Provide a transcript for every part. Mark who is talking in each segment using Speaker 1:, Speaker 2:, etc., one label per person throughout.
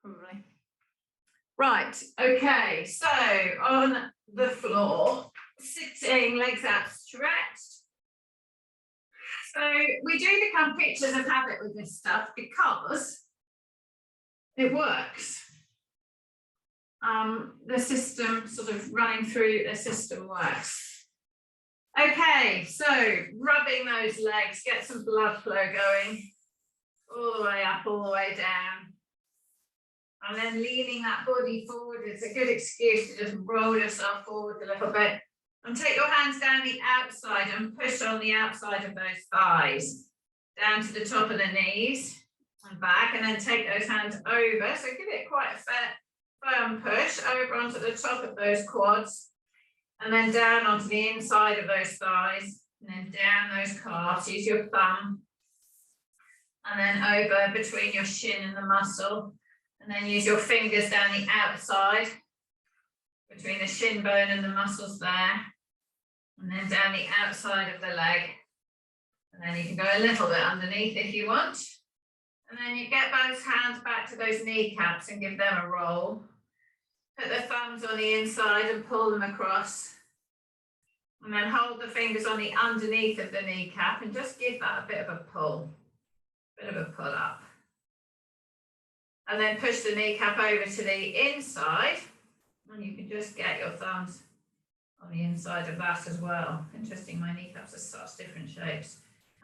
Speaker 1: probably. Right, okay, so on the floor, sitting, legs out stretched. So we do become creatures of habit with this stuff because it works. The system, sort of running through the system, works. Okay, so rubbing those legs, get some blood flow going, all the way up, all the way down. And then leaning that body forward is a good excuse to just roll yourself forward a little bit. And take your hands down the outside and push on the outside of those thighs, down to the top of the knees and back. And then take those hands over. So give it quite a firm push over onto the top of those quads. And then down onto the inside of those thighs. And then down those calves. Use your thumb. And then over between your shin and the muscle. And then use your fingers down the outside between the shin bone and the muscles there. And then down the outside of the leg. And then you can go a little bit underneath if you want. And then you get both hands back to those kneecaps and give them a roll. Put the thumbs on the inside and pull them across. And then hold the fingers on the underneath of the kneecap and just give that a bit of a pull. Bit of a pull up. And then push the kneecap over to the inside. And you can just get your thumbs on the inside of that as well. Interesting, my kneecaps are such different shapes.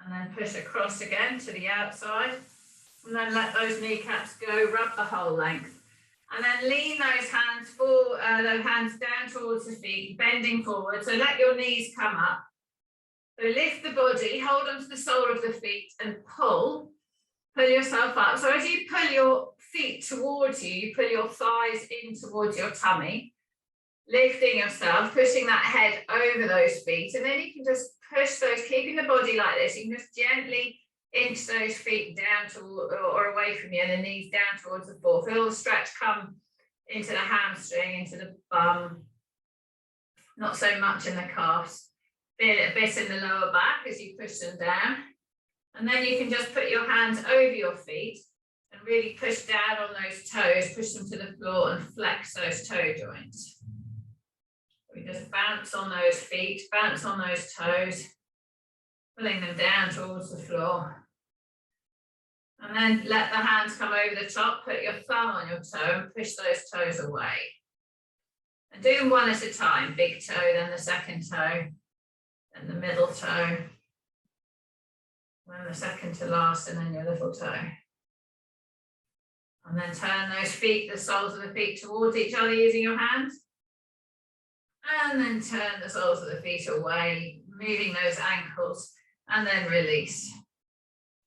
Speaker 1: And then push across again to the outside. And then let those kneecaps go, rub the whole length. And then lean those hands down towards the feet, bending forward. So let your knees come up. So lift the body, hold onto the sole of the feet and pull yourself up. So as you pull your feet towards you, you pull your thighs in towards your tummy, lifting yourself, pushing that head over those feet. And then you can just push those, keeping the body like this. You can just gently inch those feet down to or away from you and the knees down towards the floor. Feel the stretch come into the hamstring, into the bum. Not so much in the calves. Feel it a bit in the lower back as you push them down. And then you can just put your hands over your feet and really push down on those toes, push them to the floor and flex those toe joints. We just bounce on those feet, bounce on those toes, pulling them down towards the floor. And then let the hands come over the top, put your thumb on your toe and push those toes away. And do them one at a time, big toe, then the second toe, then the middle toe, then the second to last, and then your little toe. And then turn those feet, the soles of the feet towards each other using your hands. And then turn the soles of the feet away, moving those ankles, and then release.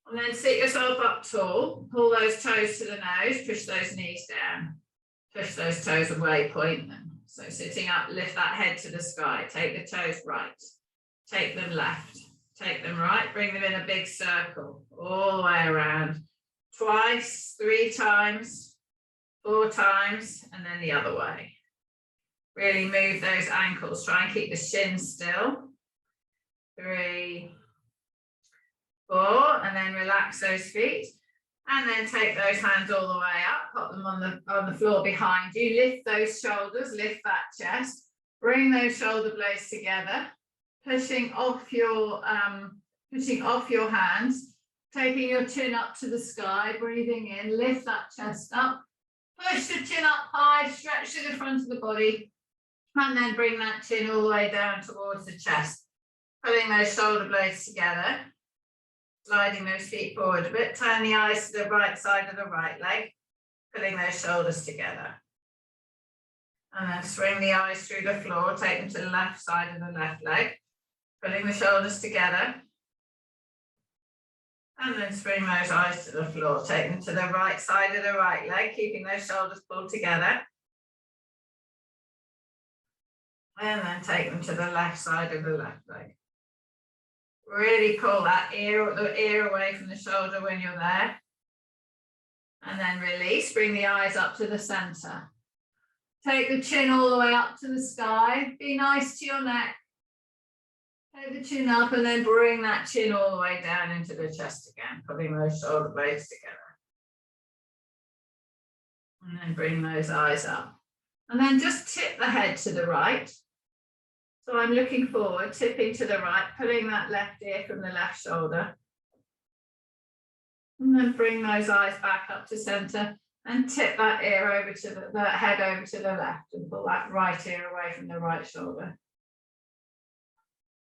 Speaker 1: And then sit yourself up tall, pull those toes to the nose, push those knees down, push those toes away, point them. So sitting up, lift that head to the sky, take the toes right, take them left, take them right, bring them in a big circle, all the way around. Twice, 3 times, 4 times, and then the other way. Really move those ankles, try and keep the shins still. 3, 4, and then relax those feet. And then take those hands all the way up, put them on the floor behind you. Lift those shoulders, lift that chest. Bring those shoulder blades together, pushing off your hands. Taking your chin up to the sky, breathing in, lift that chest up, push the chin up high, stretch to the front of the body, and then bring that chin all the way down towards the chest. Pulling those shoulder blades together, sliding those feet forward a bit, turn the eyes to the right side of the right leg, pulling those shoulders together. And then swing the eyes through the floor, take them to the left side of the left leg, pulling the shoulders together. And then swing those eyes to the floor, take them to the right side of the right leg, keeping those shoulders pulled together. And then take them to the left side of the left leg. Really pull the ear away from the shoulder when you're there. And then release, bring the eyes up to the center. Take the chin all the way up to the sky. Be nice to your neck. Take the chin up and then bring that chin all the way down into the chest again, putting those shoulder blades together. And then bring those eyes up. And then just tip the head to the right. So I'm looking forward, tipping to the right, pulling that left ear from the left shoulder. And then bring those eyes back up to center and tip that ear over to the head over to the left and pull that right ear away from the right shoulder.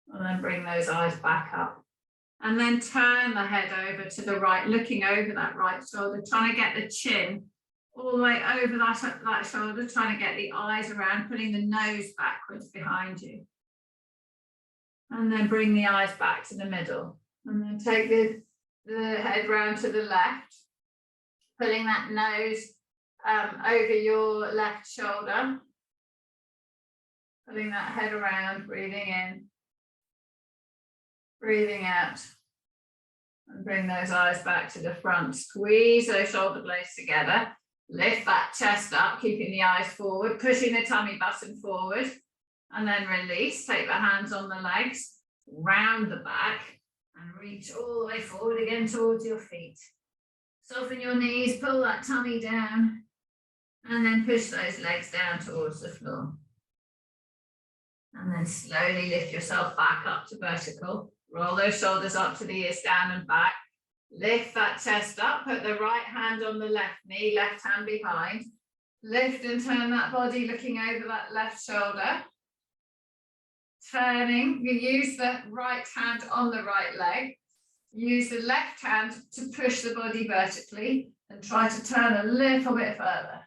Speaker 1: And then bring those eyes back up. And then turn the head over to the right, looking over that right shoulder, trying to get the chin all the way over that shoulder, trying to get the eyes around, putting the nose backwards behind you. And then bring the eyes back to the middle. And then take the head round to the left, pulling that nose over your left shoulder. Pulling that head around, breathing in, breathing out. And bring those eyes back to the front. Squeeze those shoulder blades together. Lift that chest up, keeping the eyes forward, pushing the tummy button forward. And then release. Take the hands on the legs, round the back, and reach all the way forward again towards your feet. Soften your knees, pull that tummy down, and then push those legs down towards the floor. And then slowly lift yourself back up to vertical. Roll those shoulders up to the ears, down and back. Lift that chest up, put the right hand on the left knee, left hand behind. Lift and turn that body looking over that left shoulder. Turning, you use the right hand on the right leg. Use the left hand to push the body vertically and try to turn a little bit further.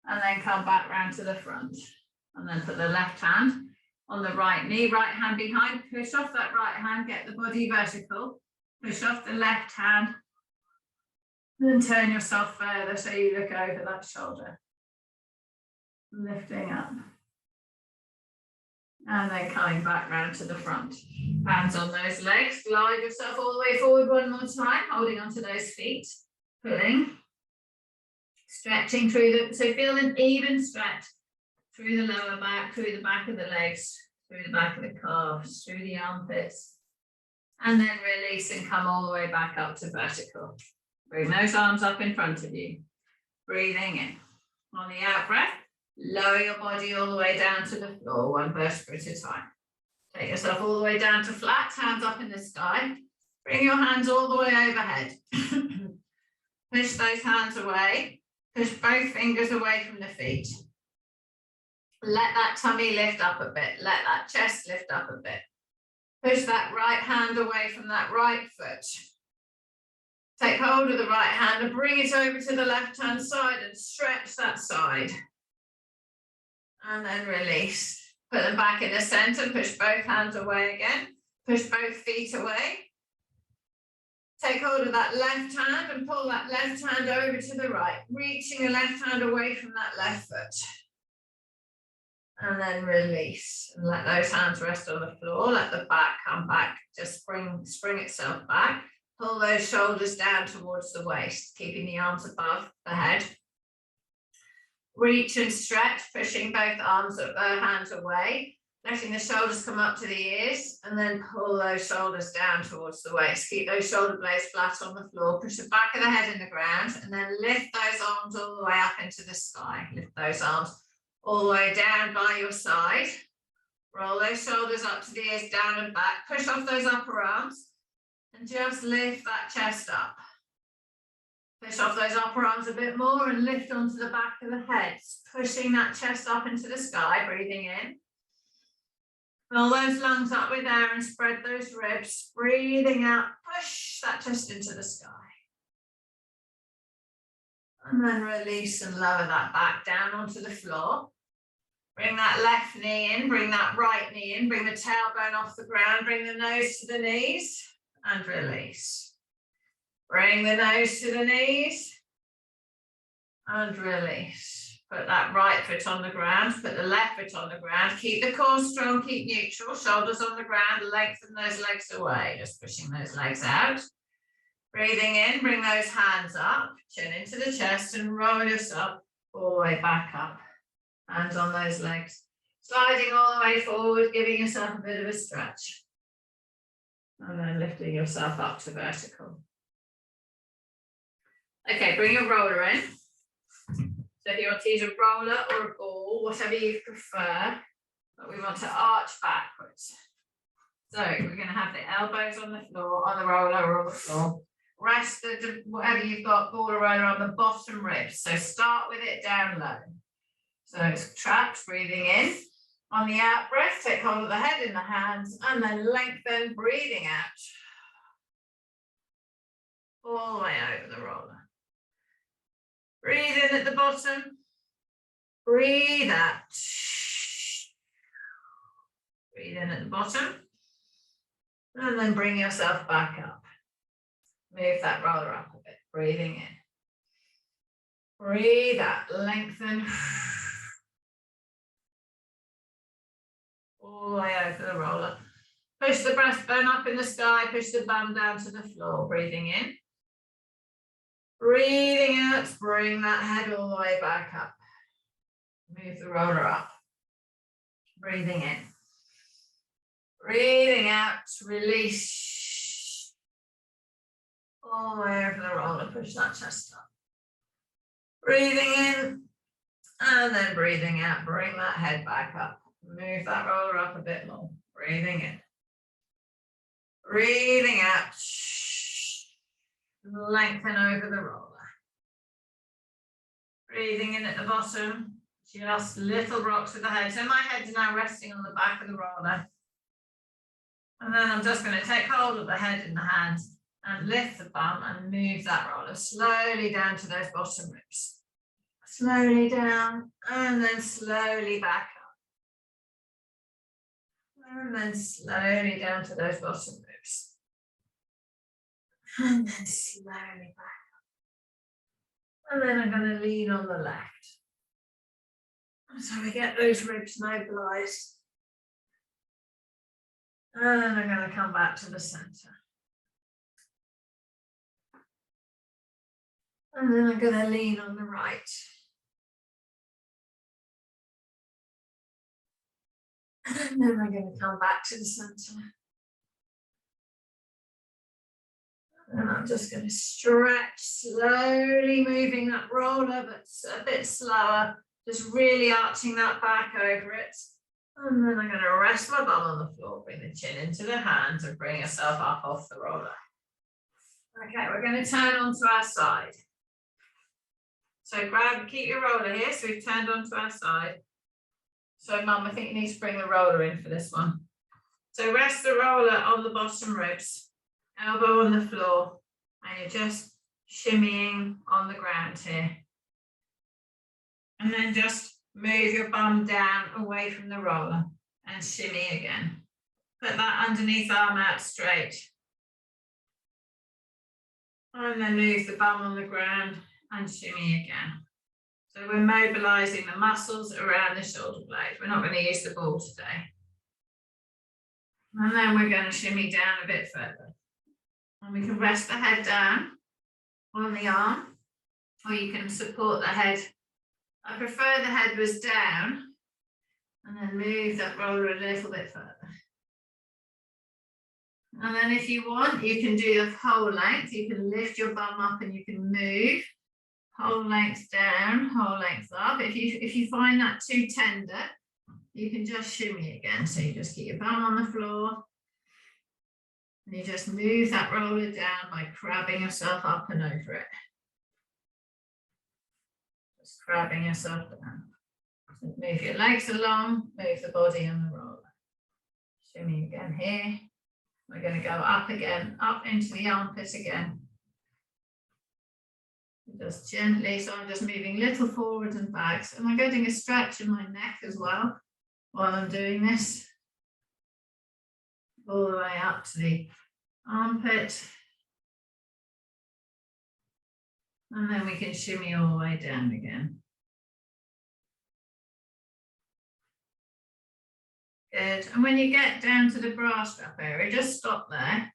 Speaker 1: And then come back round to the front. And then put the left hand on the right knee, right hand behind, push off that right hand, get the body vertical, push off the left hand, then turn yourself further so you look over that shoulder. Lifting up. And then coming back round to the front. Hands on those legs, glide yourself all the way forward one more time, holding onto those feet, pulling, stretching through so feel an even stretch through the lower back, through the back of the legs, through the back of the calves, through the armpits, and then release and come all the way back up to vertical. Bring those arms up in front of you. Breathing in. On the out breath, lower your body all the way down to the floor, one vertebra at a time. Take yourself all the way down to flat, hands up in the sky. Bring your hands all the way overhead. Push those hands away. Push both fingers away from the feet. Let that tummy lift up a bit. Let that chest lift up a bit. Push that right hand away from that right foot. Take hold of the right hand and bring it over to the left-hand side and stretch that side. And then release. Put them back in the center. Push both hands away again. Push both feet away. Take hold of that left hand and pull that left hand over to the right, reaching the left hand away from that left foot. And then release and let those hands rest on the floor. Let the back come back, just spring itself back. Pull those shoulders down towards the waist, keeping the arms above the head. Reach and stretch, pushing both hands away, letting the shoulders come up to the ears, and then pull those shoulders down towards the waist. Keep those shoulder blades flat on the floor, push the back of the head in the ground, and then lift those arms all the way up into the sky. Lift those arms all the way down by your side. Roll those shoulders up to the ears, down and back. Push off those upper arms and just lift that chest up. Push off those upper arms a bit more and lift onto the back of the head, pushing that chest up into the sky, breathing in. Fill those lungs up with air and spread those ribs, breathing out, push that chest into the sky. And then release and lower that back down onto the floor. Bring that left knee in, bring that right knee in, bring the tailbone off the ground, bring the nose to the knees and release. Bring the nose to the knees and release. Put that right foot on the ground, put the left foot on the ground. Keep the core strong, keep neutral, shoulders on the ground, lengthen those legs away, just pushing those legs out. Breathing in, bring those hands up, chin into the chest and roll yourself all the way back up. Hands on those legs, sliding all the way forward, giving yourself a bit of a stretch. And then lifting yourself up to vertical. Okay, bring your roller in. So if you want to use a roller or a ball, whatever you prefer, but we want to arch backwards. So we're going to have the elbows on the floor, on the roller or on the floor. Rest whatever you've got, ball or roller, on the bottom ribs. So start with it down low. So it's trapped, breathing in. On the out breath, take hold of the head in the hands and then lengthen, breathing out. All the way over the roller. Breathe in at the bottom. Breathe out. Breathe in at the bottom. And then bring yourself back up. Move that roller up a bit. Breathing in. Breathe out. Lengthen. All the way over the roller. Push the breastbone up in the sky. Push the bum down to the floor. Breathing in. Breathing out. Bring that head all the way back up. Move the roller up. Breathing in. Breathing out. Release. All the way over the roller. Push that chest up. Breathing in. And then breathing out. Bring that head back up. Move that roller up a bit more. Breathing in. Breathing out. Lengthen over the roller. Breathing in at the bottom. Just little rocks with the head. So my head's now resting on the back of the roller. And then I'm just going to take hold of the head in the hands and lift the bum and move that roller slowly down to those bottom ribs. Slowly down and then slowly back up. And then slowly down to those bottom ribs. And then slowly back up. And then I'm going to lean on the left. So we get those ribs mobilized. And I'm going to come back to the center. And then I'm going to lean on the right. And then I'm going to come back to the center. And I'm just going to stretch, slowly moving that roller, but a bit slower. Just really arching that back over it. And then I'm going to rest my bum on the floor, bring the chin into the hands and bring yourself up off the roller. Okay, we're going to turn onto our side. So keep your roller here. So we've turned onto our side. So Mum, I think you need to bring the roller in for this one. So rest the roller on the bottom ribs, elbow on the floor, and you're just shimmying on the ground here. And then just move your bum down away from the roller and shimmy again. Put that underneath arm out straight. And then move the bum on the ground and shimmy again. So we're mobilizing the muscles around the shoulder blade. We're not going to use the ball today. And then we're going to shimmy down a bit further. And we can rest the head down on the arm, or you can support the head. I prefer the head was down, and then move that roller a little bit further. And then if you want, you can do the whole length. You can lift your bum up and you can move. Whole length down, whole length up. If you find that too tender, you can just shimmy again. So you just keep your bum on the floor. And you just move that roller down by crabbing yourself up and over it. Just crabbing yourself down. So move your legs along, move the body on the roller. Shimmy again here. We're going to go up again, up into the armpit again. Just gently, so I'm just moving little forwards and backs. Am I getting a stretch in my neck as well while I'm doing this? All the way up to the armpit. And then we can shimmy all the way down again. Good. And when you get down to the bra strap area, just stop there.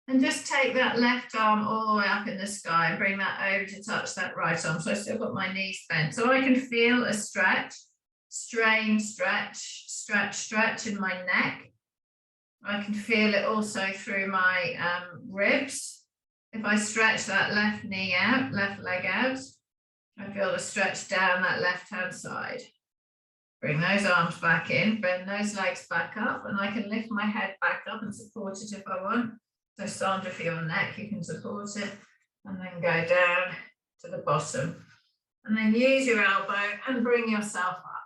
Speaker 1: And just take that left arm all the way up in the sky and bring that over to touch that right arm. So I've still got my knees bent. So I can feel a stretch, strain, stretch, stretch, stretch in my neck. I can feel it also through my ribs. If I stretch that left knee out, left leg out, I feel the stretch down that left-hand side. Bring those arms back in, bend those legs back up, and I can lift my head back up and support it if I want. So Sandra, for your neck, you can support it, and then go down to the bottom. And then use your elbow and bring yourself up.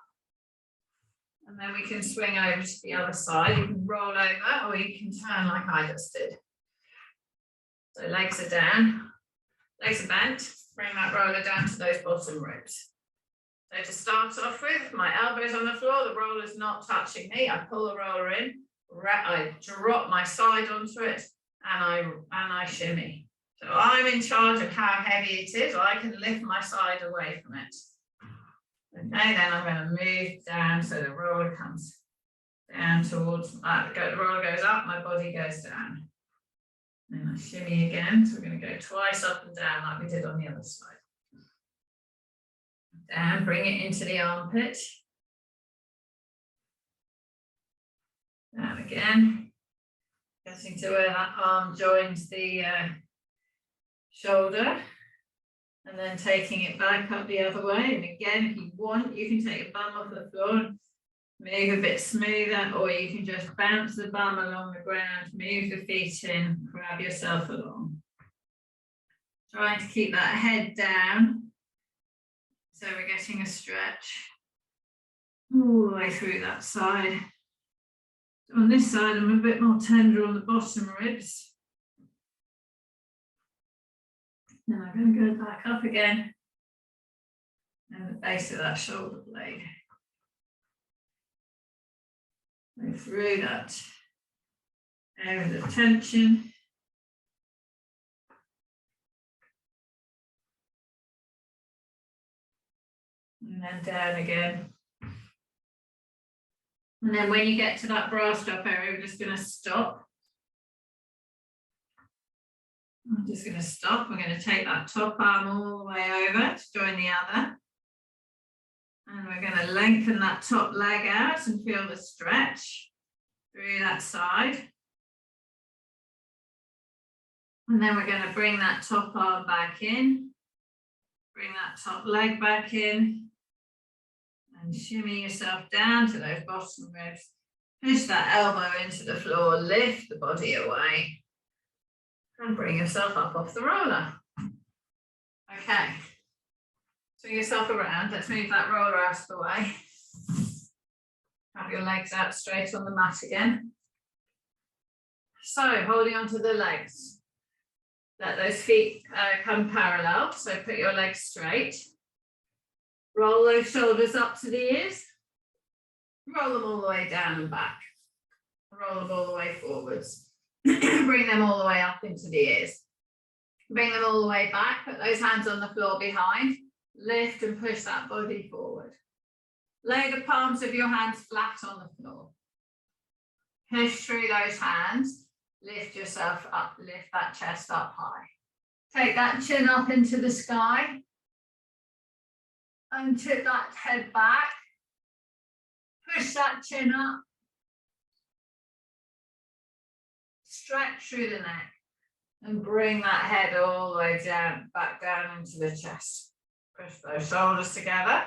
Speaker 1: And then we can swing over to the other side. You can roll over, or you can turn like I just did. So legs are down, legs are bent. Bring that roller down to those bottom ribs. So to start off with, my elbows on the floor, the roller's not touching me. I pull the roller in, I drop my side onto it, and I shimmy. So I'm in charge of how heavy it is, or I can lift my side away from it. Okay, then I'm going to move down so the roller comes down towards, the roller goes up, my body goes down. Then I shimmy again, so we're going to go twice up and down like we did on the other side. Down, bring it into the armpit. Down again. Getting to where that arm joins the shoulder. And then taking it back up the other way. And again, if you want, you can take your bum off the floor, move a bit smoother, or you can just bounce the bum along the ground, move the feet in, grab yourself along. Trying to keep that head down. So we're getting a stretch all the way through that side. On this side, I'm a bit more tender on the bottom ribs. Then I'm going to go back up again and the base of that shoulder blade. Go through that area of tension. And then down again. And then when you get to that bra strap area, we're just going to stop. I'm just going to stop. We're going to take that top arm all the way over to join the other. And we're going to lengthen that top leg out and feel the stretch through that side. And then we're going to bring that top arm back in. Bring that top leg back in. And shimmy yourself down to those bottom ribs. Push that elbow into the floor. Lift the body away. And bring yourself up off the roller. Okay. Swing yourself around. Let's move that roller out of the way. Have your legs out straight on the mat again. So holding onto the legs. Let those feet come parallel. So put your legs straight. Roll those shoulders up to the ears. Roll them all the way down and back. Roll them all the way forwards. Bring them all the way up into the ears. Bring them all the way back. Put those hands on the floor behind. Lift and push that body forward. Lay the palms of your hands flat on the floor. Push through those hands. Lift yourself up. Lift that chest up high. Take that chin up into the sky. And tip that head back. Push that chin up. Stretch through the neck and bring that head all the way down, back down into the chest. Push those shoulders together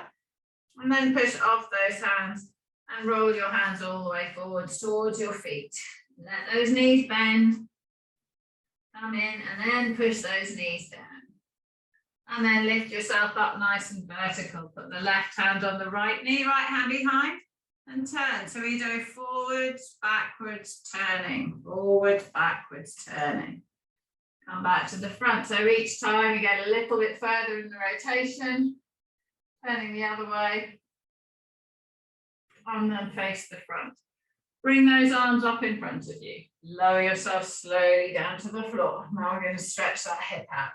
Speaker 1: and then push off those hands and roll your hands all the way forwards towards your feet. Let those knees bend, come in and then push those knees down. And then lift yourself up nice and vertical. Put the left hand on the right knee, right hand behind. And turn. So we do forwards, backwards, turning. Forward, backwards, turning. Come back to the front. So each time you get a little bit further in the rotation. Turning the other way. And then face the front. Bring those arms up in front of you. Lower yourself slowly down to the floor. Now we're going to stretch that hip out.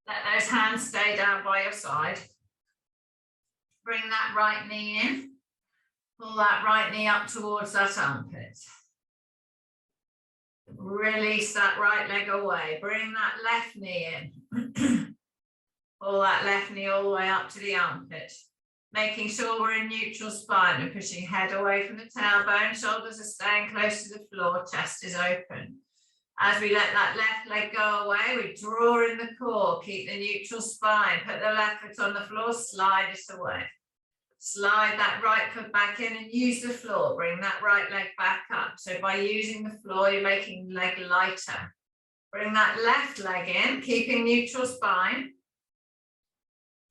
Speaker 1: Let those hands stay down by your side. Bring that right knee in. Pull that right knee up towards that armpit. Release that right leg away. Bring that left knee in. Pull that left knee all the way up to the armpit. Making sure we're in neutral spine and pushing head away from the tailbone. Shoulders are staying close to the floor. Chest is open. As we let that left leg go away, we draw in the core, keep the neutral spine, put the left foot on the floor, slide it away. Slide that right foot back in and use the floor. Bring that right leg back up. So by using the floor, you're making the leg lighter. Bring that left leg in, keeping neutral spine.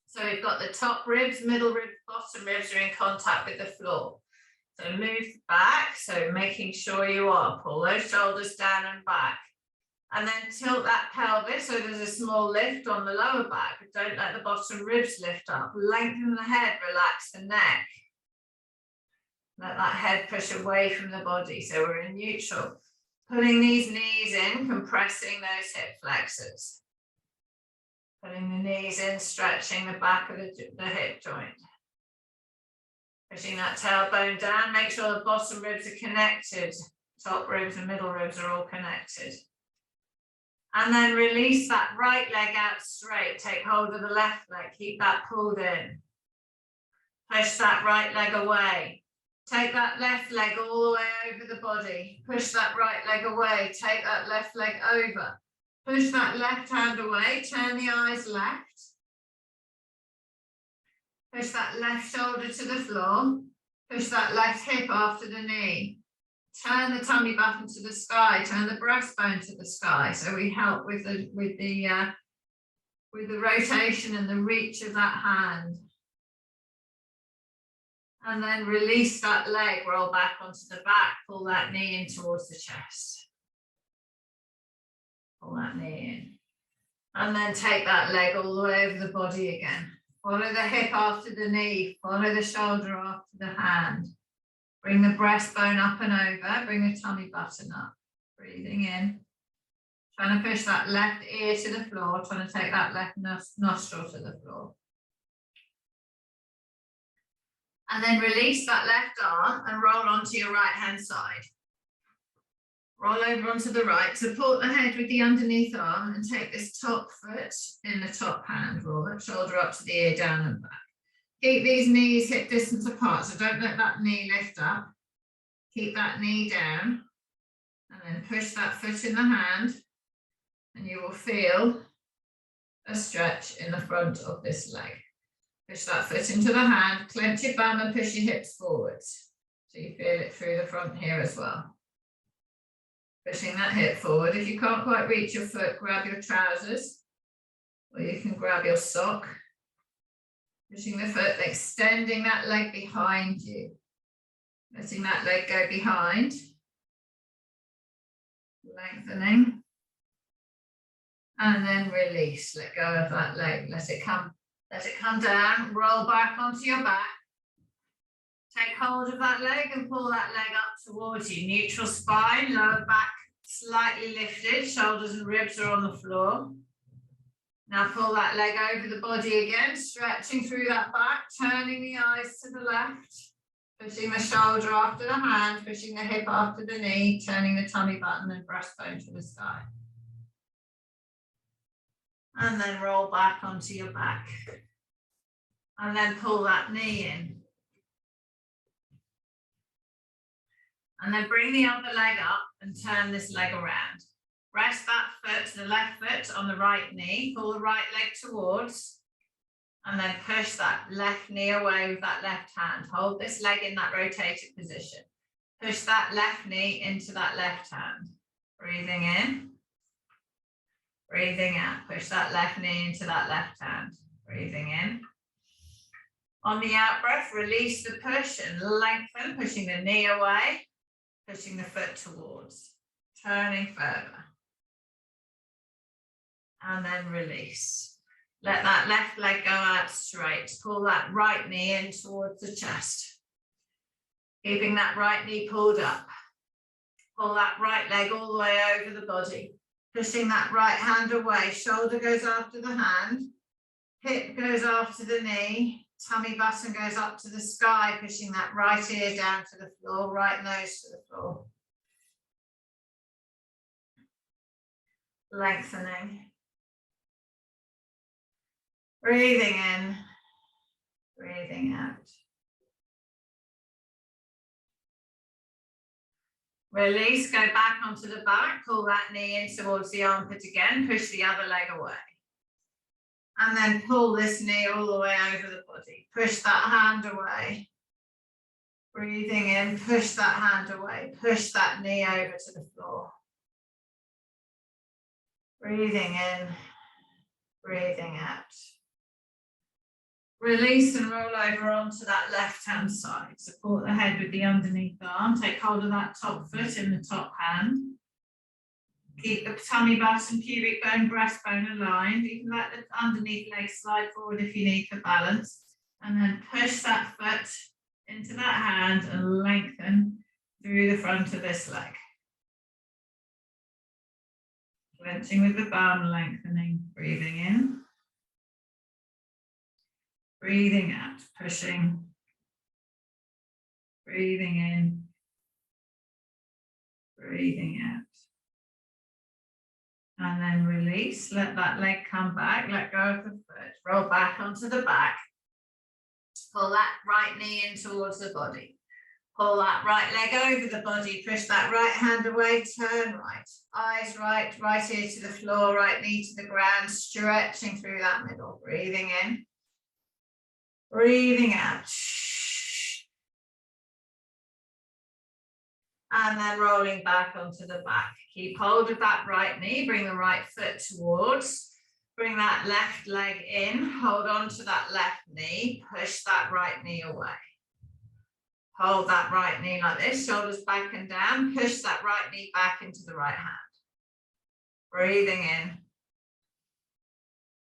Speaker 1: So we've got the top ribs, middle ribs, bottom ribs are in contact with the floor. So move back, so making sure you are. Pull those shoulders down and back. And then tilt that pelvis so there's a small lift on the lower back, but don't let the bottom ribs lift up. Lengthen the head, relax the neck. Let that head push away from the body, so we're in neutral. Pulling these knees in, compressing those hip flexors. Putting the knees in, stretching the back of the hip joint. Pushing that tailbone down, make sure the bottom ribs are connected. Top ribs and middle ribs are all connected. And then release that right leg out straight. Take hold of the left leg. Keep that pulled in. Push that right leg away. Take that left leg all the way over the body. Push that right leg away. Take that left leg over. Push that left hand away. Turn the eyes left. Push that left shoulder to the floor. Push that left hip after the knee. Turn the tummy button to the sky, turn the breastbone to the sky. So we help with the rotation and the reach of that hand. And then release that leg, roll back onto the back, pull that knee in towards the chest. Pull that knee in. And then take that leg all the way over the body again. Follow the hip after the knee, follow the shoulder after the hand. Bring the breastbone up and over, bring the tummy button up. Breathing in. Trying to push that left ear to the floor, trying to take that left nostril to the floor. And then release that left arm and roll onto your right hand side. Roll over onto the right, support the head with the underneath arm and take this top foot in the top hand. Roll that shoulder up to the ear, down and back. Keep these knees hip distance apart, so don't let that knee lift up. Keep that knee down and then push that foot in the hand and you will feel a stretch in the front of this leg. Push that foot into the hand, clench your bum and push your hips forwards. So you feel it through the front here as well. Pushing that hip forward. If you can't quite reach your foot, grab your trousers or you can grab your sock. Pushing the foot, extending that leg behind you. Letting that leg go behind. Lengthening. And then release. Let go of that leg. Let it come down. Roll back onto your back. Take hold of that leg and pull that leg up towards you. Neutral spine, lower back slightly lifted. Shoulders and ribs are on the floor. Now pull that leg over the body again, stretching through that back, turning the eyes to the left, pushing the shoulder after the hand, pushing the hip after the knee, turning the tummy button and breastbone to the sky. And then roll back onto your back. And then pull that knee in. And then bring the other leg up and turn this leg around. Rest that foot, the left foot on the right knee, pull the right leg towards, and then push that left knee away with that left hand. Hold this leg in that rotated position. Push that left knee into that left hand. Breathing in, breathing out. Push that left knee into that left hand. Breathing in. On the out breath, release the push and lengthen, pushing the knee away, pushing the foot towards, turning further. And then release. Let that left leg go out straight. Pull that right knee in towards the chest. Keeping that right knee pulled up. Pull that right leg all the way over the body. Pushing that right hand away. Shoulder goes after the hand. Hip goes after the knee. Tummy button goes up to the sky. Pushing that right ear down to the floor. Right nose to the floor. Lengthening. Breathing in, breathing out. Release, go back onto the back, pull that knee in towards the armpit again, push the other leg away. And then pull this knee all the way over the body. Push that hand away. Breathing in, push that hand away. Push that knee over to the floor. Breathing in, breathing out. Release and roll over onto that left-hand side. Support the head with the underneath arm. Take hold of that top foot in the top hand. Keep the tummy button, pubic bone, breastbone aligned. You can let the underneath leg slide forward if you need for balance. And then push that foot into that hand and lengthen through the front of this leg. Clenching with the bum, lengthening, breathing in. Breathing out, pushing. Breathing in. Breathing out. And then release, let that leg come back, let go of the foot, roll back onto the back. Pull that right knee in towards the body. Pull that right leg over the body, push that right hand away, turn right. Eyes right, right ear to the floor, right knee to the ground, stretching through that middle. Breathing in. Breathing out. And then rolling back onto the back. Keep hold of that right knee, bring the right foot towards, bring that left leg in, hold on to that left knee, push that right knee away. Hold that right knee like this, shoulders back and down, push that right knee back into the right hand. Breathing in.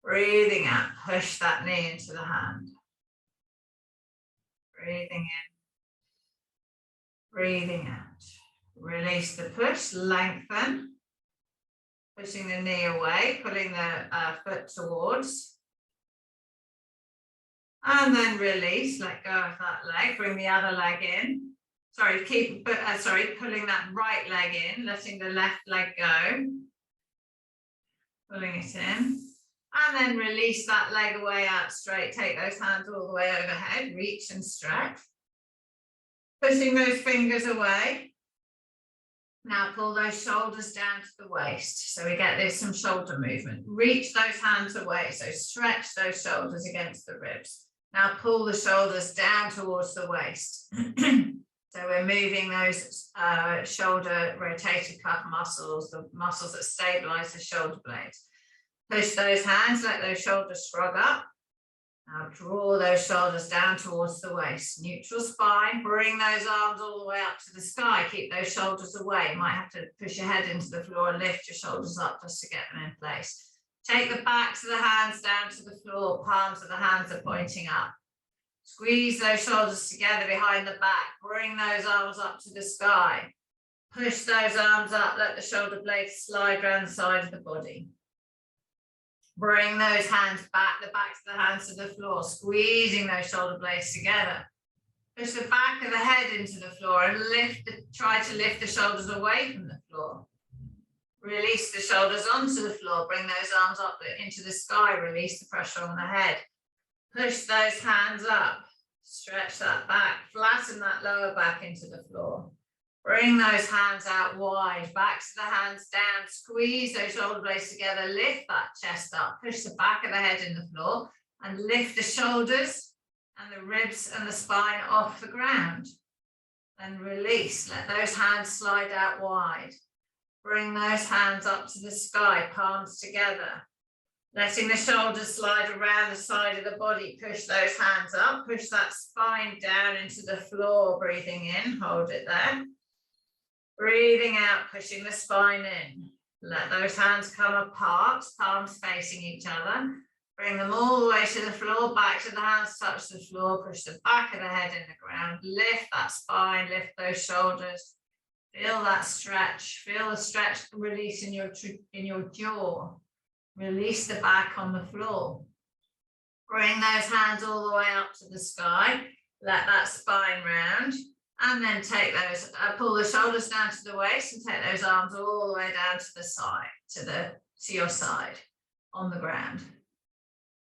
Speaker 1: Breathing out, push that knee into the hand. Breathing in. Breathing out. Release the push, lengthen. Pushing the knee away, pulling the foot towards. And then release, let go of that leg, bring the other leg in. Sorry, pulling that right leg in, letting the left leg go. Pulling it in. And then release that leg away out straight. Take those hands all the way overhead, reach and stretch. Pushing those fingers away. Now pull those shoulders down to the waist. So we get some shoulder movement. Reach those hands away. So stretch those shoulders against the ribs. Now pull the shoulders down towards the waist. So we're moving those shoulder rotator cuff muscles, the muscles that stabilize the shoulder blades. Push those hands, let those shoulders shrug up. Now draw those shoulders down towards the waist. Neutral spine, bring those arms all the way up to the sky. Keep those shoulders away. You might have to push your head into the floor and lift your shoulders up just to get them in place. Take the backs of the hands down to the floor. Palms of the hands are pointing up. Squeeze those shoulders together behind the back. Bring those arms up to the sky. Push those arms up. Let the shoulder blades slide around the side of the body. Bring those hands back, the backs of the hands to the floor, squeezing those shoulder blades together. Push the back of the head into the floor and try to lift the shoulders away from the floor. Release the shoulders onto the floor, bring those arms up into the sky, release the pressure on the head. Push those hands up, stretch that back, flatten that lower back into the floor. Bring those hands out wide, backs of the hands down, squeeze those shoulder blades together, lift that chest up, push the back of the head in the floor and lift the shoulders and the ribs and the spine off the ground. Then release, let those hands slide out wide. Bring those hands up to the sky, palms together. Letting the shoulders slide around the side of the body, push those hands up, push that spine down into the floor, breathing in, hold it there. Breathing out, pushing the spine in. Let those hands come apart, palms facing each other. Bring them all the way to the floor, back to the hands, touch the floor, push the back of the head in the ground. Lift that spine, lift those shoulders. Feel that stretch. Feel the stretch release in your jaw. Release the back on the floor. Bring those hands all the way up to the sky. Let that spine round. And then take those, pull the shoulders down to the waist and take those arms all the way down to the side, to your side on the ground.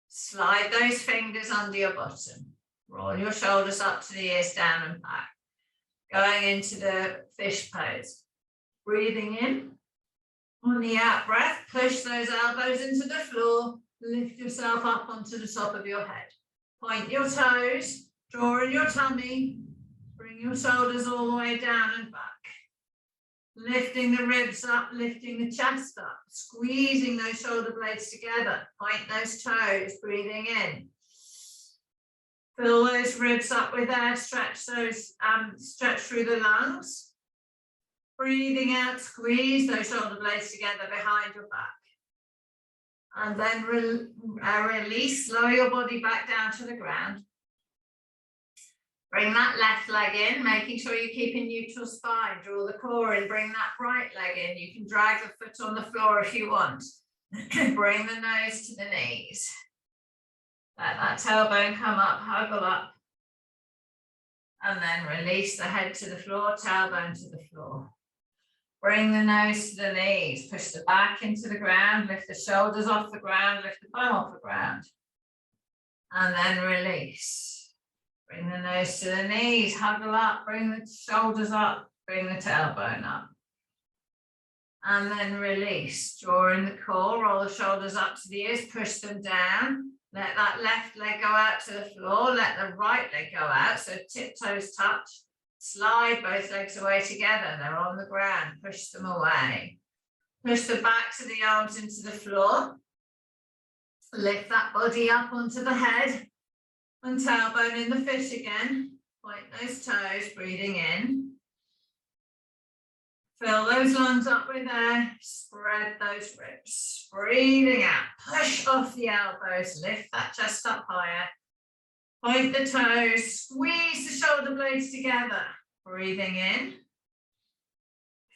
Speaker 1: Slide those fingers under your bottom. Roll your shoulders up to the ears, down and back. going into the fish pose. Breathing in. On the out breath, push those elbows into the floor. Lift yourself up onto the top of your head. Point your toes, draw in your tummy. Bring your shoulders all the way down and back. Lifting the ribs up, lifting the chest up. Squeezing those shoulder blades together. Point those toes, breathing in. Fill those ribs up with air, stretch those, stretch through the lungs. Breathing out, squeeze those shoulder blades together behind your back. And then release, lower your body back down to the ground. Bring that left leg in, making sure you keep a neutral spine. Draw the core in, bring that right leg in. You can drag the foot on the floor if you want. Bring the nose to the knees. Let that tailbone come up, huggle up. And then release the head to the floor, tailbone to the floor. Bring the nose to the knees, push the back into the ground, lift the shoulders off the ground, lift the bum off the ground. And then release. Bring the nose to the knees, huggle up, bring the shoulders up, bring the tailbone up. And then release. Draw in the core, roll the shoulders up to the ears, push them down. Let that left leg go out to the floor, let the right leg go out, so tiptoes touch. Slide both legs away together, they're on the ground, push them away. Push the backs of the arms into the floor. Lift that body up onto the head and tailbone in the fish again. Point those toes, breathing in. Fill those lungs up with air, spread those ribs. Breathing out, push off the elbows, lift that chest up higher. Point the toes, squeeze the shoulder blades together. Breathing in.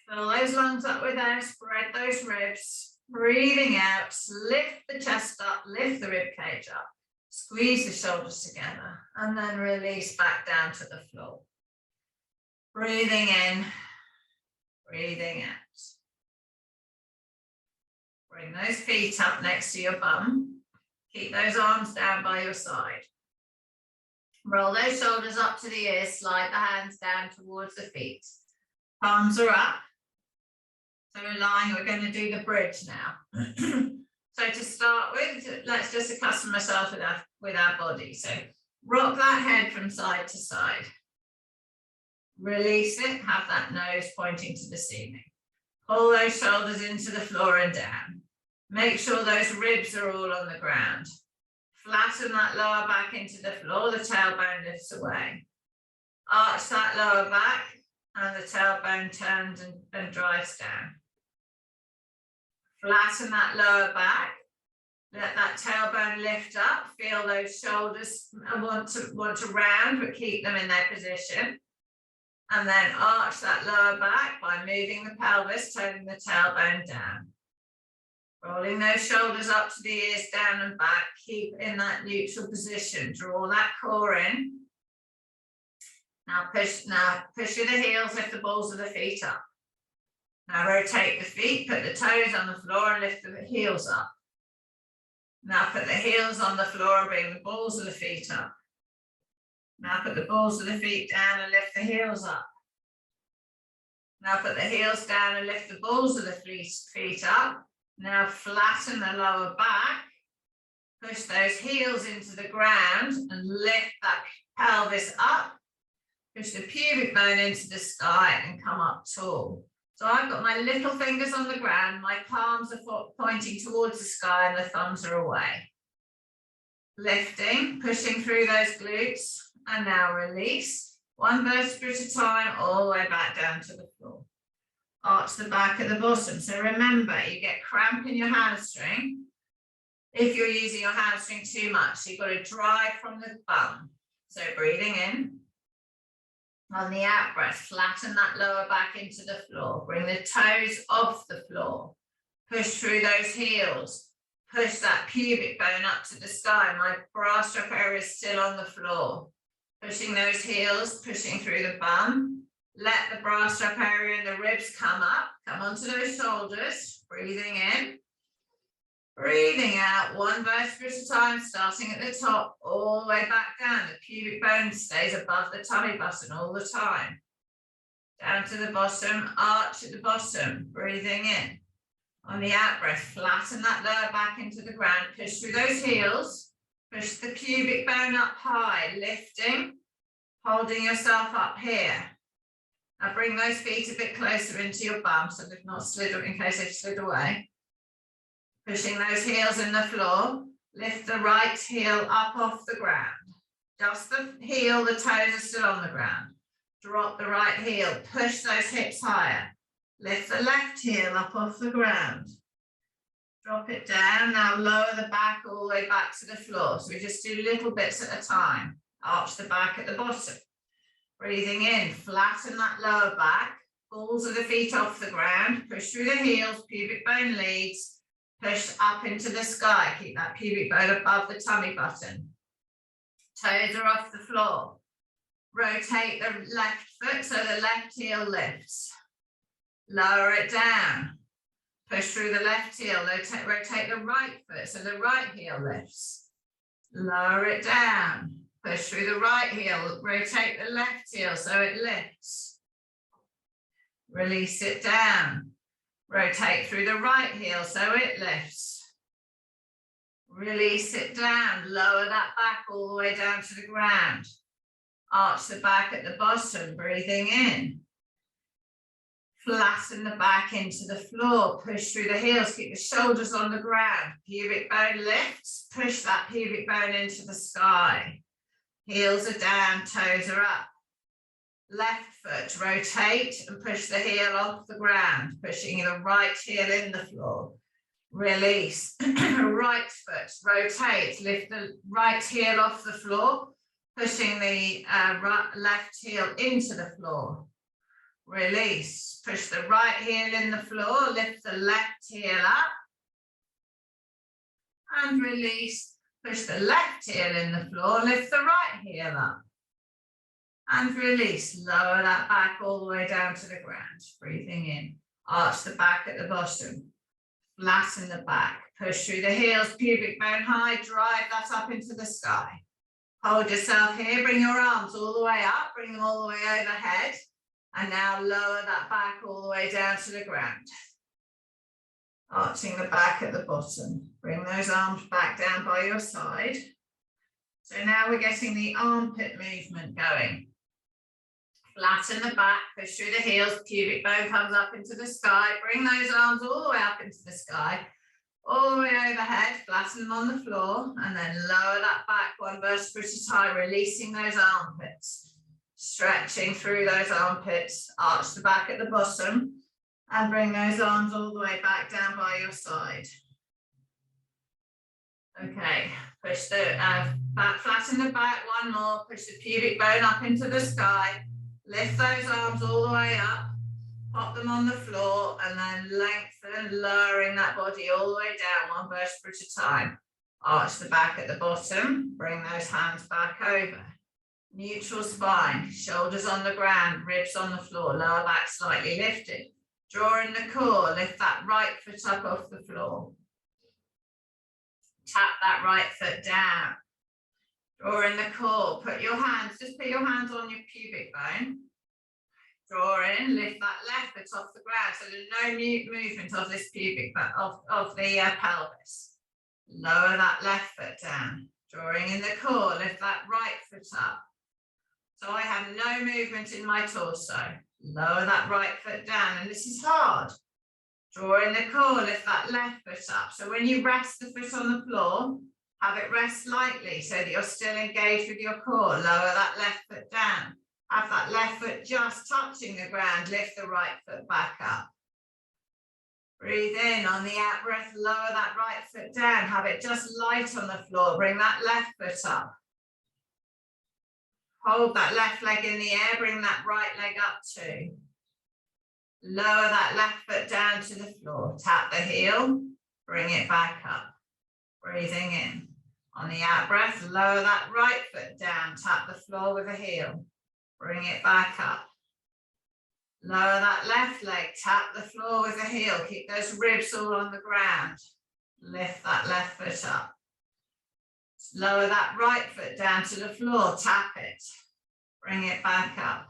Speaker 1: Fill those lungs up with air, spread those ribs. Breathing out, lift the chest up, lift the rib cage up. Squeeze the shoulders together and then release back down to the floor. Breathing in, breathing out. Bring those feet up next to your bum. Keep those arms down by your side. Roll those shoulders up to the ears, slide the hands down towards the feet. Palms are up. So we're going to do the bridge now. So to start with, let's just accustom ourselves with our body. So rock that head from side to side. Release it, have that nose pointing to the ceiling. Pull those shoulders into the floor and down. Make sure those ribs are all on the ground. Flatten that lower back into the floor, the tailbone lifts away. Arch that lower back and the tailbone turns and drives down. Flatten that lower back. Let that tailbone lift up. Feel those shoulders want to round, but keep them in their position. And then arch that lower back by moving the pelvis, turning the tailbone down. Rolling those shoulders up to the ears, down and back. Keep in that neutral position. Draw that core in. Now push with the heels, lift the balls of the feet up. Now rotate the feet, put the toes on the floor and lift the heels up. Now put the heels on the floor and bring the balls of the feet up. Now put the balls of the feet down and lift the heels up. Now put the heels down and lift the balls of the feet up. Now flatten the lower back. Push those heels into the ground and lift that pelvis up. Push the pubic bone into the sky and come up tall. So I've got my little fingers on the ground, my palms are pointing towards the sky and the thumbs are away. Lifting, pushing through those glutes, and now release. One vertebra at a time, all the way back down to the floor. Arch the back at the bottom. So remember, you get cramp in your hamstring if you're using your hamstring too much. So you've got to drive from the bum. So breathing in. On the out breath, flatten that lower back into the floor. Bring the toes off the floor. Push through those heels. Push that pubic bone up to the sky. My bra strap area is still on the floor. Pushing those heels, pushing through the bum. Let the bra strap area and the ribs come up. Come onto those shoulders. Breathing in. Breathing out, one vertebra at a time, starting at the top, all the way back down. The pubic bone stays above the tummy button all the time. down to the bottom, arch at the bottom, breathing in. On the out breath, flatten that lower back into the ground, push through those heels, push the pubic bone up high, lifting, holding yourself up here. Now bring those feet a bit closer into your bum so they've not slid, in case they've slid away. Pushing those heels in the floor, lift the right heel up off the ground. Just the heel, the toes are still on the ground. Drop the right heel, push those hips higher. Lift the left heel up off the ground. Drop it down. Now lower the back all the way back to the floor. So we just do little bits at a time. Arch the back at the bottom. Breathing in, flatten that lower back. Balls of the feet off the ground. Push through the heels, pubic bone leads. Push up into the sky. Keep that pubic bone above the tummy button. Toes are off the floor. Rotate the left foot so the left heel lifts. Lower it down. Push through the left heel. Rotate the right foot so the right heel lifts. Lower it down. Push through the right heel. Rotate the left heel so it lifts. Release it down. Rotate through the right heel so it lifts. Release it down. Lower that back all the way down to the ground. Arch the back at the bottom, breathing in. Flatten the back into the floor. Push through the heels. Keep the shoulders on the ground. Pubic bone lifts. Push that pubic bone into the sky. Heels are down, toes are up. Left foot, rotate and push the heel off the ground. Pushing the right heel in the floor. Release. Right foot, rotate. Lift the right heel off the floor. Pushing the left heel into the floor. Release. Push the right heel in the floor. Lift the left heel up. And release. Push the left heel in the floor. Lift the right heel up. And release. Lower that back all the way down to the ground. Breathing in. Arch the back at the bottom. Flatten the back. Push through the heels. Pubic bone high. Drive that up into the sky. Hold yourself here, bring your arms all the way up, bring them all the way overhead, and now lower that back all the way down to the ground. Arching the back at the bottom. Bring those arms back down by your side. So now we're getting the armpit movement going. Flatten the back, push through the heels, pubic bone comes up into the sky, bring those arms all the way up into the sky. All the way overhead, flatten them on the floor, and then lower that back one vertebra at a time, releasing those armpits. Stretching through those armpits, arch the back at the bottom, and bring those arms all the way back down by your side. Okay, push the back, flatten the back, one more, push the pubic bone up into the sky, lift those arms all the way up. Pop them on the floor and then lengthen, lowering that body all the way down, one vertebra at a time. Arch the back at the bottom, bring those hands back over. Neutral spine, shoulders on the ground, ribs on the floor, lower back slightly lifted. Draw in the core, lift that right foot up off the floor. Tap that right foot down. Draw in the core, put your hands on your pubic bone. Draw in, lift that left foot off the ground so there's no movement of this pubic, of the pelvis. Lower that left foot down. Drawing in the core, lift that right foot up. So I have no movement in my torso. Lower that right foot down, and this is hard. Draw in the core, lift that left foot up. So when you rest the foot on the floor, have it rest lightly so that you're still engaged with your core. Lower that left foot down. Have that left foot just touching the ground, lift the right foot back up. Breathe in, on the out breath, lower that right foot down, have it just light on the floor, bring that left foot up. Hold that left leg in the air, bring that right leg up too. Lower that left foot down to the floor, tap the heel, bring it back up. Breathing in. On the out breath, lower that right foot down, tap the floor with a heel. Bring it back up. Lower that left leg, tap the floor with a heel. Keep those ribs all on the ground. Lift that left foot up. Lower that right foot down to the floor, tap it. Bring it back up.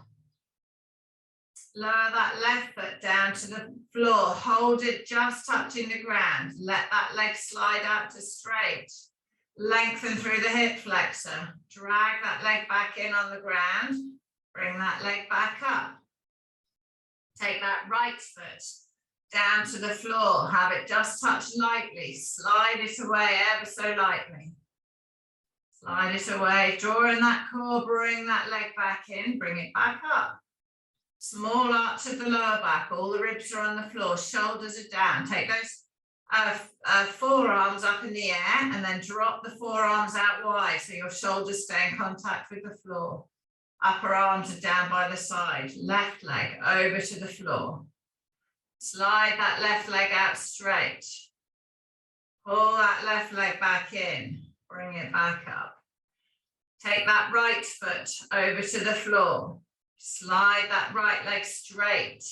Speaker 1: Lower that left foot down to the floor. Hold it just touching the ground. Let that leg slide out to straight. Lengthen through the hip flexor. Drag that leg back in on the ground. Bring that leg back up. Take that right foot down to the floor. Have it just touch lightly. Slide it away ever so lightly. Slide it away. Draw in that core. Bring that leg back in. Bring it back up. Small arch of the lower back, all the ribs are on the floor, shoulders are down. Take those forearms up in the air and then drop the forearms out wide so your shoulders stay in contact with the floor. Upper arms are down by the side, left leg over to the floor. Slide that left leg out straight. Pull that left leg back in, bring it back up. Take that right foot over to the floor. Slide that right leg straight.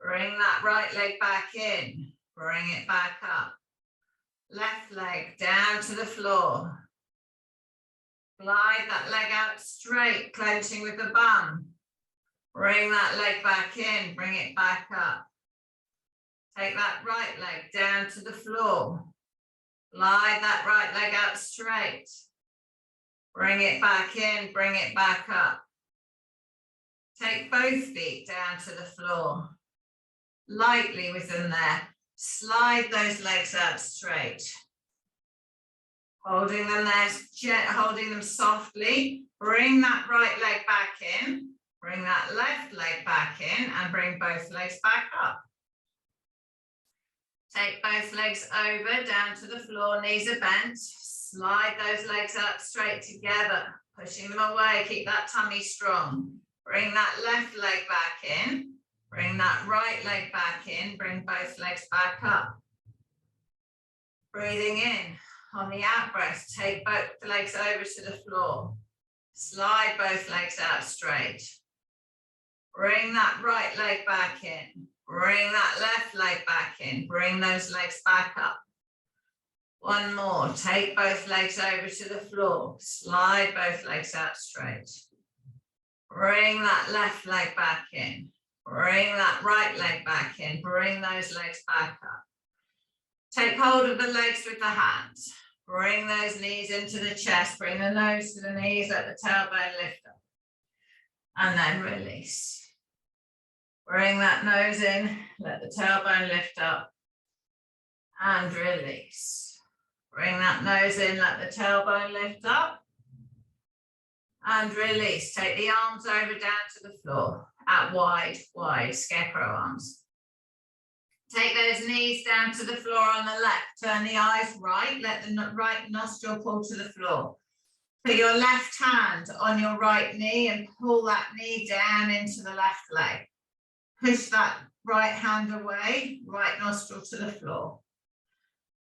Speaker 1: Bring that right leg back in. Bring it back up. Left leg down to the floor. Glide that leg out straight, clenching with the bum. Bring that leg back in. Bring it back up. Take that right leg down to the floor. Glide that right leg out straight. Bring it back in. Bring it back up. Take both feet down to the floor. Lightly with them there. Slide those legs out straight. Holding them there, holding them softly. Bring that right leg back in. Bring that left leg back in and bring both legs back up. Take both legs over, down to the floor, knees are bent. Slide those legs out straight together, pushing them away. Keep that tummy strong. Bring that left leg back in, bring that right leg back in, bring both legs back up. Breathing in, on the out breath, take both legs over to the floor. Slide both legs out straight. Bring that right leg back in, bring that left leg back in, bring those legs back up. One more, take both legs over to the floor, slide both legs out straight. Bring that left leg back in. Bring that right leg back in. Bring those legs back up. Take hold of the legs with the hands. Bring those knees into the chest. Bring the nose to the knees. Let the tailbone lift up. And then release. Bring that nose in. Let the tailbone lift up. And release. Bring that nose in. Let the tailbone lift up. And release. Take the arms over down to the floor. Out wide, scarecrow arms. Take those knees down to the floor on the left. Turn the eyes right. Let the right nostril pull to the floor. Put your left hand on your right knee and pull that knee down into the left leg. Push that right hand away, right nostril to the floor.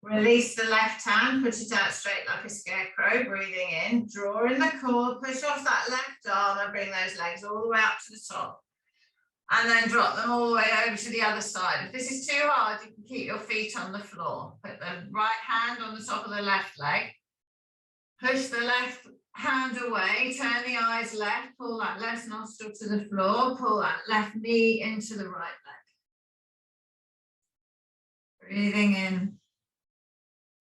Speaker 1: Release the left hand, put it out straight like a scarecrow, breathing in, draw in the core, push off that left arm and bring those legs all the way up to the top. And then drop them all the way over to the other side. If this is too hard, you can keep your feet on the floor. Put the right hand on the top of the left leg. Push the left hand away, turn the eyes left, pull that left nostril to the floor, pull that left knee into the right leg. Breathing in.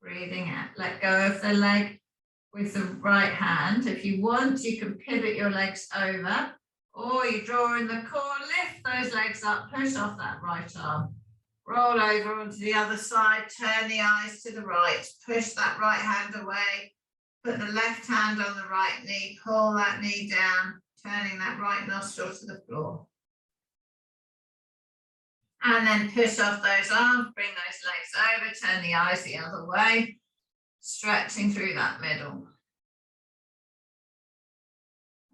Speaker 1: Breathing out, let go of the leg with the right hand. If you want, you can pivot your legs over, or you draw in the core, lift those legs up, push off that right arm. Roll over onto the other side, turn the eyes to the right, push that right hand away, put the left hand on the right knee, pull that knee down, turning that right nostril to the floor. And then push off those arms, bring those legs over, turn the eyes the other way, stretching through that middle.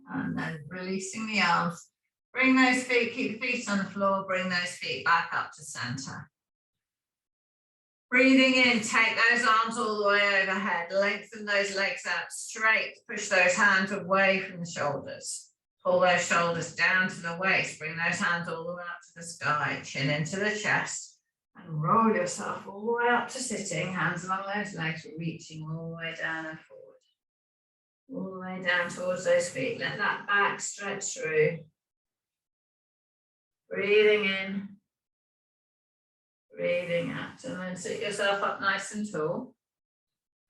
Speaker 1: And then releasing the arms. Bring those feet, keep the feet on the floor, bring those feet back up to center. Breathing in, take those arms all the way overhead, lengthen those legs out straight, push those hands away from the shoulders. Pull those shoulders down to the waist, bring those hands all the way up to the sky, chin into the chest, and roll yourself all the way up to sitting, hands along those legs, reaching all the way down and forward. All the way down towards those feet. Let that back stretch through. Breathing in, breathing out, and then sit yourself up nice and tall.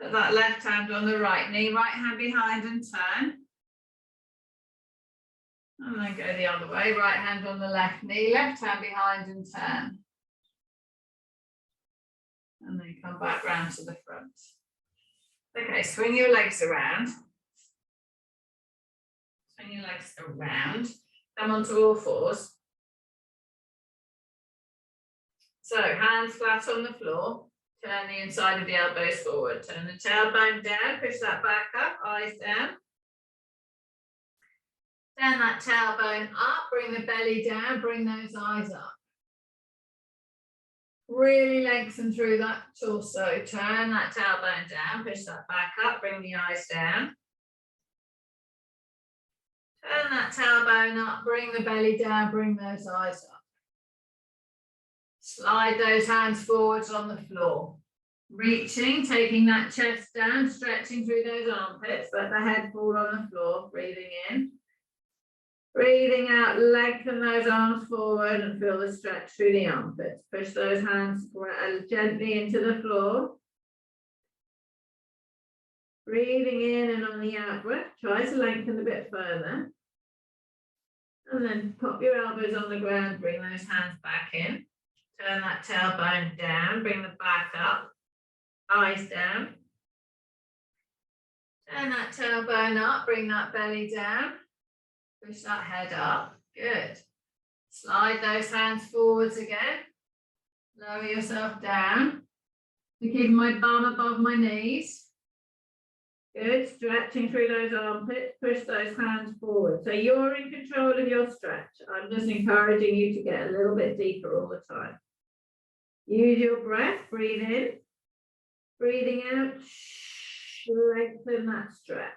Speaker 1: Put that left hand on the right knee, right hand behind and turn. And then go the other way, right hand on the left knee, left hand behind and turn. And then come back round to the front. Okay, swing your legs around. Swing your legs around. Come onto all fours. So hands flat on the floor. Turn the inside of the elbows forward. Turn the tailbone down, push that back up, eyes down. Turn that tailbone up, bring the belly down, bring those eyes up. Really lengthen through that torso. Turn that tailbone down, push that back up, bring the eyes down. Turn that tailbone up, bring the belly down, bring those eyes up. Slide those hands forwards on the floor. Reaching, taking that chest down, stretching through those armpits, let the head fall on the floor, breathing in. Breathing out, lengthen those arms forward and feel the stretch through the armpits. Push those hands gently into the floor. Breathing in and on the out breath, try to lengthen a bit further. And then pop your elbows on the ground, bring those hands back in. Turn that tailbone down, bring the back up, eyes down. Turn that tailbone up, bring that belly down. Push that head up, good. Slide those hands forwards again. Lower yourself down. To keep my bum above my knees. Good, stretching through those armpits, push those hands forward. So you're in control of your stretch. I'm just encouraging you to get a little bit deeper all the time. Use your breath, breathe in. Breathing out, lengthen that stretch.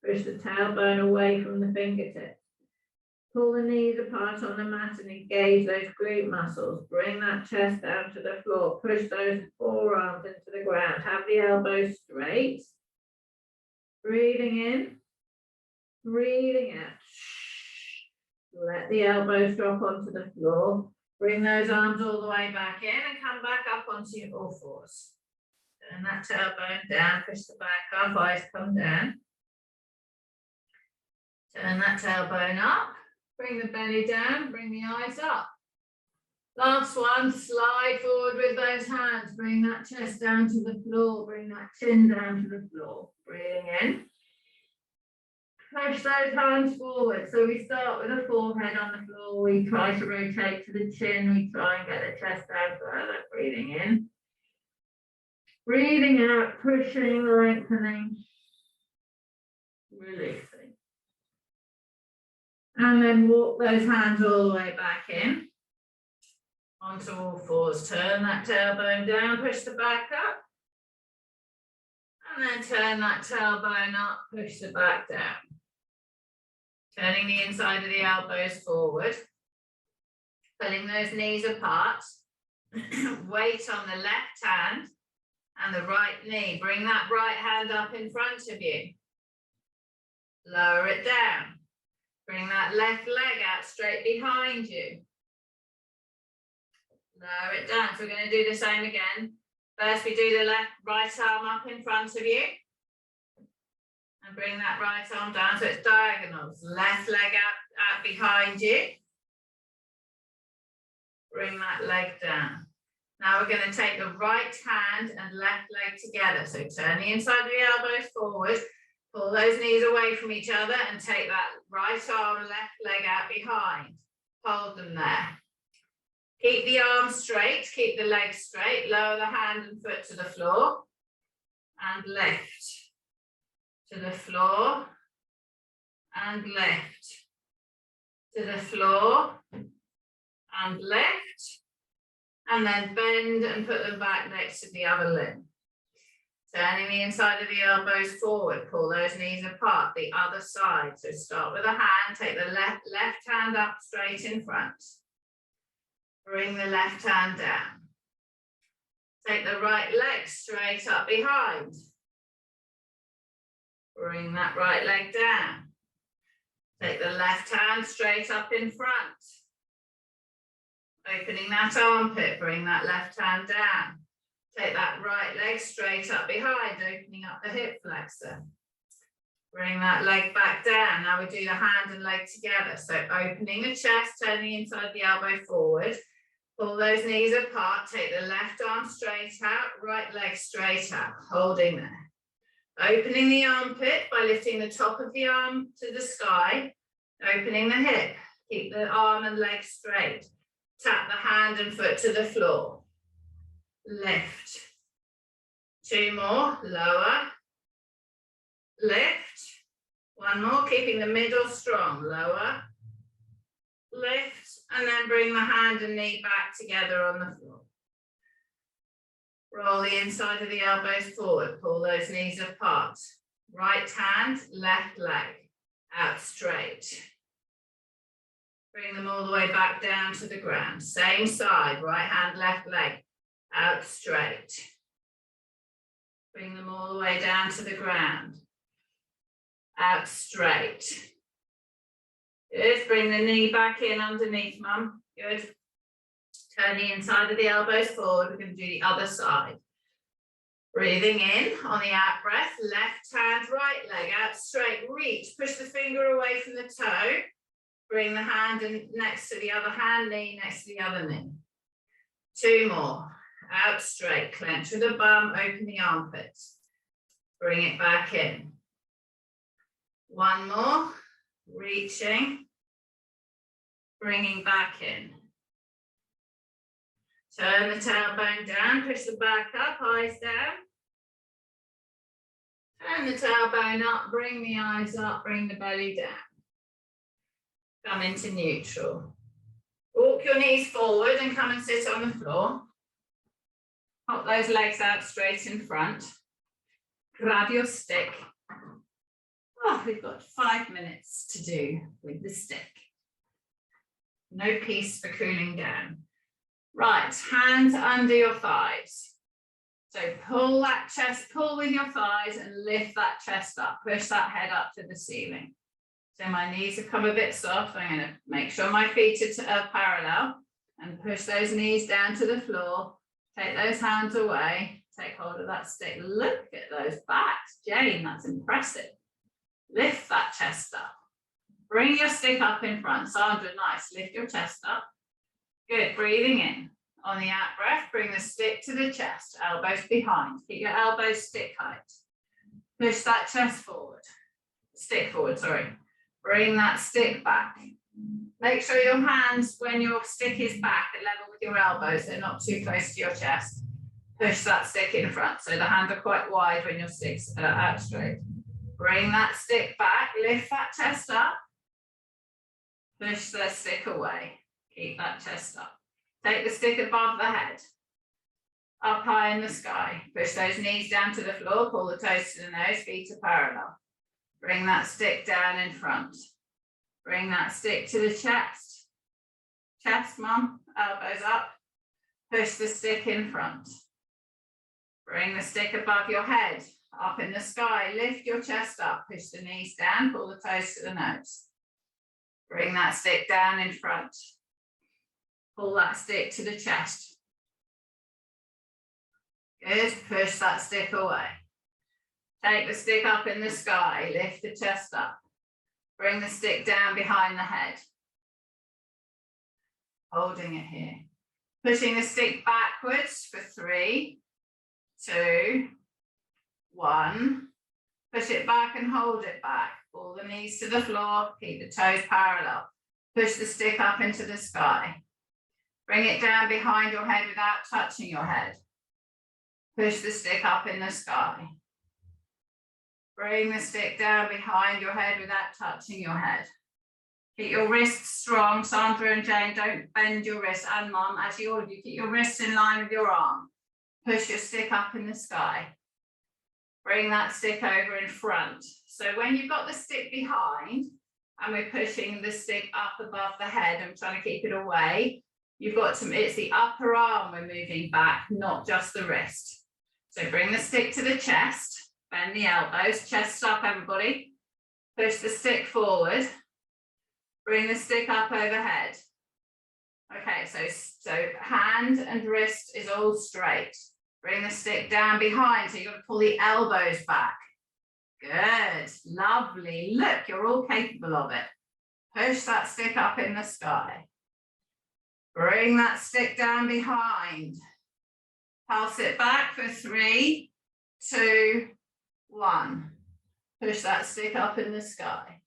Speaker 1: Push the tailbone away from the fingertips. Pull the knees apart on the mat and engage those glute muscles. Bring that chest down to the floor. Push those forearms into the ground. Have the elbows straight. Breathing in. Breathing out. Let the elbows drop onto the floor. Bring those arms all the way back in and come back up onto your all fours. Turn that tailbone down. Push the back up. Eyes come down. Turn that tailbone up. Bring the belly down, bring the eyes up. Last one, slide forward with those hands. Bring that chest down to the floor, bring that chin down to the floor. Breathing in. Push those hands forward. So we start with the forehead on the floor. We try to rotate to the chin. We try and get the chest down further. Breathing in. Breathing out, pushing, lengthening, releasing. And then walk those hands all the way back in. Onto all fours. Turn that tailbone down, push the back up. And then turn that tailbone up, push the back down. Turning the inside of the elbows forward. Pulling those knees apart. Weight on the left hand and the right knee. Bring that right hand up in front of you. Lower it down. Bring that left leg out straight behind you. Lower it down. So we're going to do the same again. First we do the right arm up in front of you. And bring that right arm down so it's diagonals. Left leg out behind you. Bring that leg down. Now we're going to take the right hand and left leg together. So turn the inside of the elbows forward. Pull those knees away from each other and take that right arm, left leg out behind. Hold them there. Keep the arms straight, keep the legs straight. Lower the hand and foot to the floor. And lift. To the floor. And lift. To the floor. And lift. And then bend and put them back next to the other limb. Turning the inside of the elbows forward, pull those knees apart, the other side. So start with a hand, take the left hand up straight in front. Bring the left hand down. Take the right leg straight up behind. Bring that right leg down. Take the left hand straight up in front. Opening that armpit, bring that left hand down. Take that right leg straight up behind, opening up the hip flexor. Bring that leg back down. Now we do the hand and leg together. So opening the chest, turning inside the elbow forward. Pull those knees apart. Take the left arm straight out, right leg straight out, holding there. Opening the armpit by lifting the top of the arm to the sky. Opening the hip. Keep the arm and leg straight. Tap the hand and foot to the floor. Lift. 2 more. Lower. Lift. 1 more, keeping the middle strong. Lower, lift, and then bring the hand and knee back together on the floor. Roll the inside of the elbows forward, pull those knees apart. Right hand, left leg, out straight. Bring them all the way back down to the ground. Same side, right hand, left leg, out straight. Bring them all the way down to the ground. Out straight. Good. Bring the knee back in underneath, mum. Good. Turn the inside of the elbows forward. We're going to do the other side. Breathing in on the out breath. Left hand, right leg out straight. Reach. Push the finger away from the toe. Bring the hand next to the other hand, knee next to the other knee. 2 more. Out straight. Clench with the bum. Open the armpits. Bring it back in. 1 more, reaching, bringing back in. Turn the tailbone down, push the back up, eyes down. Turn the tailbone up, bring the eyes up, bring the belly down. Come into neutral. Walk your knees forward and come and sit on the floor. Pop those legs out straight in front. Grab your stick. Oh, we've got 5 minutes to do with the stick. No peace for cooling down. Right, hands under your thighs. So pull that chest, pull with your thighs and lift that chest up. Push that head up to the ceiling. So my knees have come a bit soft. I'm going to make sure my feet are parallel and push those knees down to the floor. Take those hands away. Take hold of that stick. Look at those backs. Jane, that's impressive. Lift that chest up. Bring your stick up in front. Sandra, nice. Lift your chest up. Good. Breathing in. On the out breath, bring the stick to the chest. Elbows behind. Keep your elbows stick height. Push that chest forward. Stick forward, sorry. Bring that stick back. Make sure your hands, when your stick is back, are level with your elbows. They're not too close to your chest. Push that stick in front. So the hands are quite wide when your stick's out straight. Bring that stick back, lift that chest up, push the stick away, keep that chest up. Take the stick above the head, up high in the sky. Push those knees down to the floor, pull the toes to the nose, feet are parallel. Bring that stick down in front. Bring that stick to the chest. Chest, mum, elbows up. Push the stick in front. Bring the stick above your head. Up in the sky, lift your chest up, push the knees down, pull the toes to the nose. Bring that stick down in front. Pull that stick to the chest. Good, push that stick away. Take the stick up in the sky, lift the chest up. Bring the stick down behind the head. Holding it here. Pushing the stick backwards for 3, 2, 1. Push it back and hold it back. Pull the knees to the floor, keep the toes parallel. Push the stick up into the sky. Bring it down behind your head without touching your head. Push the stick up in the sky. Bring the stick down behind your head without touching your head. Keep your wrists strong. Sandra and Jane, don't bend your wrists. And Mum, actually all of you, keep your wrists in line with your arm. Push your stick up in the sky. Bring that stick over in front. So when you've got the stick behind and we're pushing the stick up above the head and trying to keep it away, you've got to, it's the upper arm we're moving back, not just the wrist. So bring the stick to the chest, bend the elbows, chest up everybody. Push the stick forward. Bring the stick up overhead. Okay, so hand and wrist is all straight. Bring the stick down behind, so you've got to pull the elbows back. Good, lovely. Look, you're all capable of it. Push that stick up in the sky. Bring that stick down behind. Pass it back for 3, 2, 1. Push that stick up in the sky.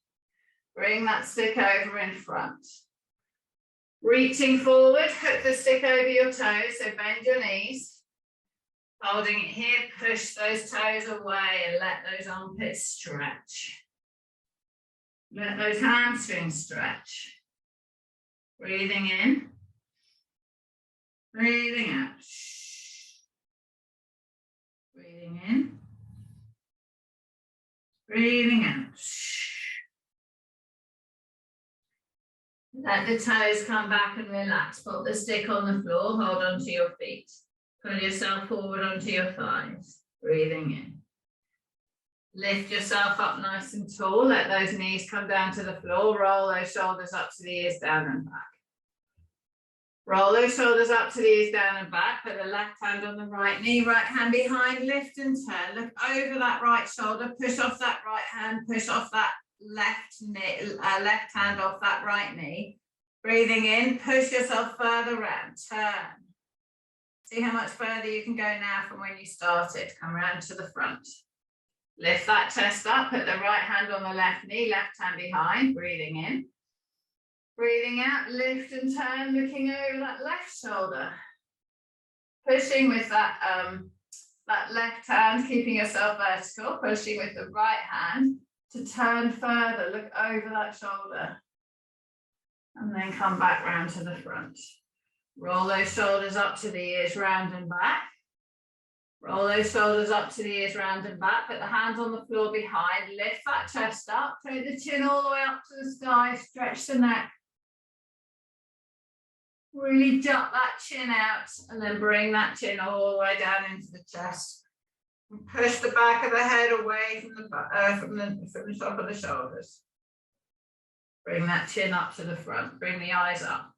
Speaker 1: Bring that stick over in front. Reaching forward, hook the stick over your toes, so bend your knees. Holding it here, push those toes away and let those armpits stretch. Let those hamstrings stretch. Breathing in. Breathing out. Breathing in. Breathing out. Let the toes come back and relax. Put the stick on the floor, hold onto your feet. Pull yourself forward onto your thighs. Breathing in. Lift yourself up nice and tall. Let those knees come down to the floor. Roll those shoulders up to the ears, down and back. Roll those shoulders up to the ears, down and back. Put the left hand on the right knee, right hand behind. Lift and turn. Look over that right shoulder. Push off that right hand. Push off that left hand off that right knee. Breathing in. Push yourself further round. Turn. See how much further you can go now from when you started. Come round to the front. Lift that chest up, put the right hand on the left knee, left hand behind, breathing in. Breathing out, lift and turn, looking over that left shoulder. Pushing with that left hand, keeping yourself vertical, pushing with the right hand to turn further, look over that shoulder. And then come back round to the front. Roll those shoulders up to the ears, round and back. Roll those shoulders up to the ears, round and back. Put the hands on the floor behind. Lift that chest up. Take the chin all the way up to the sky. Stretch the neck. Really jut that chin out and then bring that chin all the way down into the chest. And push the back of the head away from the top of the shoulders. Bring that chin up to the front. Bring the eyes up.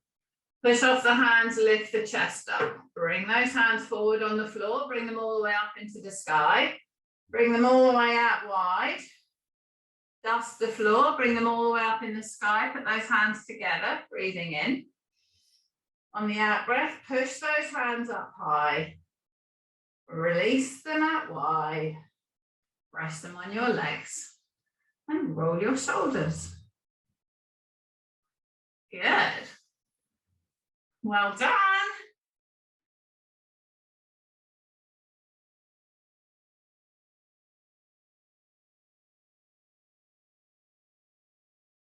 Speaker 1: Push off the hands, lift the chest up. Bring those hands forward on the floor. Bring them all the way up into the sky. Bring them all the way out wide. Dust the floor. Bring them all the way up in the sky. Put those hands together. Breathing in. On the out breath, push those hands up high. Release them out wide. Rest them on your legs. And roll your shoulders. Good. Well done.